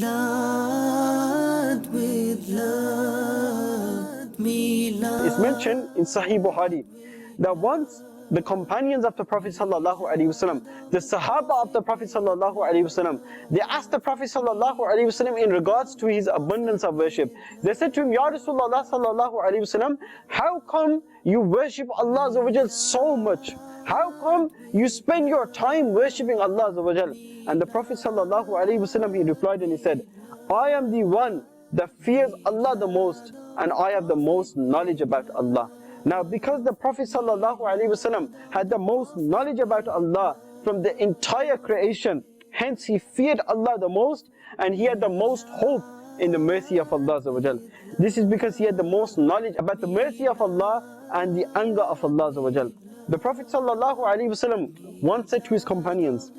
It's mentioned in Sahih Bukhari that once the companions of the Prophet ﷺ, the Sahaba of the Prophet ﷺ, they asked the Prophet ﷺ in regards to his abundance of worship. They said to him, Ya Rasulullah ﷺ, how come you worship Allah so much? How come you spend your time worshipping Allah? And the Prophet ﷺ, he replied and he said, I am the one that fears Allah the most, and I have the most knowledge about Allah. Now, because the Prophet ﷺ had the most knowledge about Allah from the entire creation, hence he feared Allah the most, and he had the most hope in the mercy of Allah. This is because he had the most knowledge about the mercy of Allah and the anger of Allah. The Prophet ﷺ once said to his companions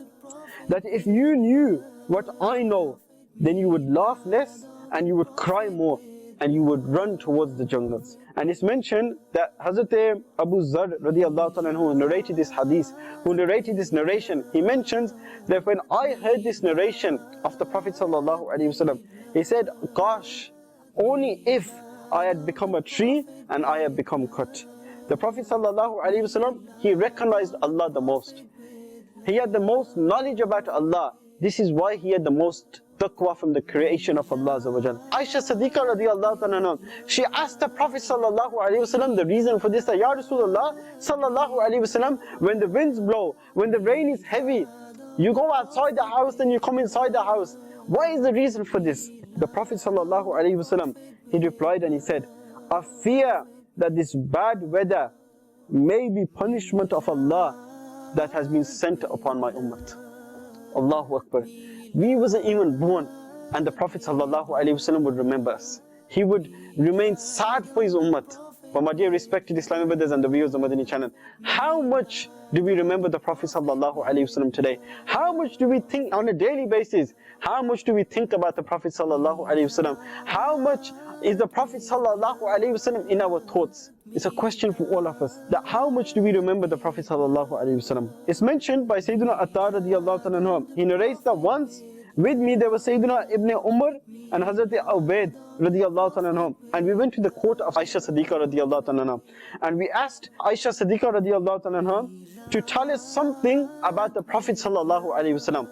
that if you knew what I know, then you would laugh less and you would cry more and you would run towards the jungles. And it's mentioned that Hazrat Abu Zar radiallahu ta'ala who narrated this hadith, who narrated this narration, he mentions that when I heard this narration of the Prophet sallallahu alaihi wasallam, he said, gosh, only if I had become a tree and I had become cut. The Prophet sallallahu alaihi wasallam, he recognized Allah the most. He had the most knowledge about Allah. This is why he had the most taqwa from the creation of Allah. Aisha Siddiqa radiallahu ta'ala, she asked the Prophet sallallahu alaihi wasallam the reason for this. Ya Rasulullah sallallahu alaihi wasallam, when the winds blow, when the rain is heavy, you go outside the house and you come inside the house. What is the reason for this? The Prophet sallallahu alaihi wasallam, he replied and he said, I fear that this bad weather may be punishment of Allah that has been sent upon my ummah. Allahu Akbar. We wasn't even born and the Prophet ﷺ would remember us. He would remain sad for his ummah. But my dear respected Islamic brothers and the viewers of Madani Channel, how much do we remember the Prophet ﷺ today? How much do we think on a daily basis? How much do we think about the Prophet ﷺ? How much is the Prophet ﷺ in our thoughts? It's a question for all of us. That how much do we remember the Prophet ﷺ? It's mentioned by Sayyidina Attar radiallahu ta'ala. He narrates that once with me there was Sayyidina Ibn Umar and Hazrat Ubaid radiallahu ta'ala. And we went to the court of Aisha Siddiqa radiallahu ta'ala. And we asked Aisha Siddiqa radiallahu ta'ala to tell us something about the Prophet ﷺ.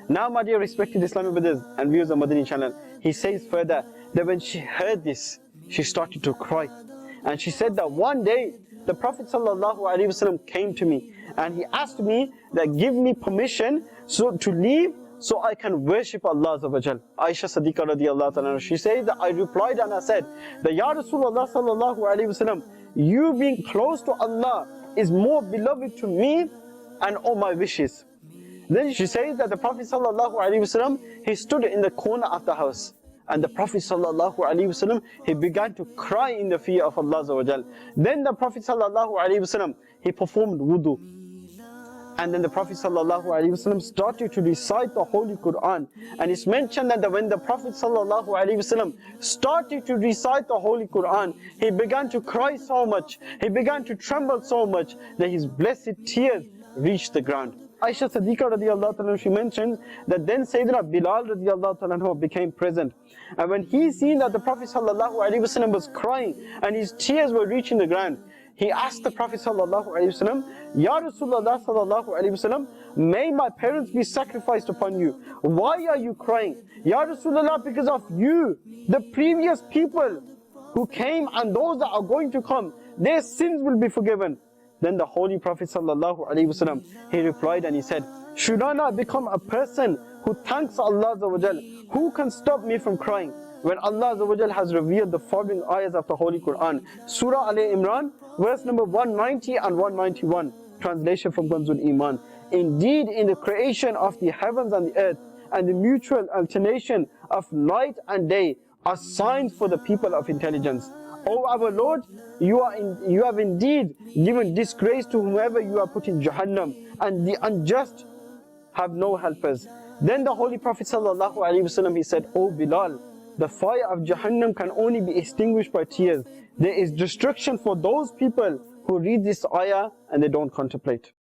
Now, my dear respected Islamic brothers and viewers of Madani Channel, he says further that when she heard this, she started to cry. And she said that one day, the Prophet ﷺ came to me and he asked me that give me permission to leave so I can worship Allah Aisha Siddiqa radiallahu ta'ala, she says that I replied and I said that Ya Rasulullah sallallahu alayhi wasallam, you being close to Allah is more beloved to me and all my wishes. Then she says that the Prophet sallallahu alaihi wasallam, he stood in the corner of the house. And the Prophet sallallahu alaihi wasallam, he began to cry in the fear of Allah. Then the Prophet sallallahu alaihi wasallam, he performed wudu. And then the Prophet sallallahu alaihi wasallam started to recite the Holy Quran. And it's mentioned that when the Prophet sallallahu alaihi wasallam started to recite the Holy Quran, he began to cry so much, he began to tremble so much that his blessed tears reached the ground. Aisha Siddiqa radiallahu ta'ala, she mentions that then Sayyidina Bilal radiallahu ta'ala became present. And when he seen that the Prophet sallallahu alaihi wasallam was crying and his tears were reaching the ground, he asked the Prophet sallallahu alaihi wasallam, Ya Rasulullah sallallahu alaihi wasallam, may my parents be sacrificed upon you. Why are you crying? Ya Rasulullah, because of you, the previous people who came and those that are going to come, their sins will be forgiven. Then the Holy Prophet sallallahu alaihi wasallam, he replied and he said, should I not become a person who thanks Allah Azza wa? Who can stop me from crying? When Allah Azza wa has revealed the following ayahs of the Holy Quran, Surah Al-Imran, verse number 190 and 191, translation from Kanzul Iman. Indeed, in the creation of the heavens and the earth, and the mutual alternation of night and day, are signs for the people of intelligence. O our Lord, you have indeed given disgrace to whomever you have put in Jahannam, and the unjust have no helpers. Then the Holy Prophet sallallahu alaihi wasallam, he said, O Bilal, the fire of Jahannam can only be extinguished by tears. There is destruction for those people who read this ayah and they don't contemplate.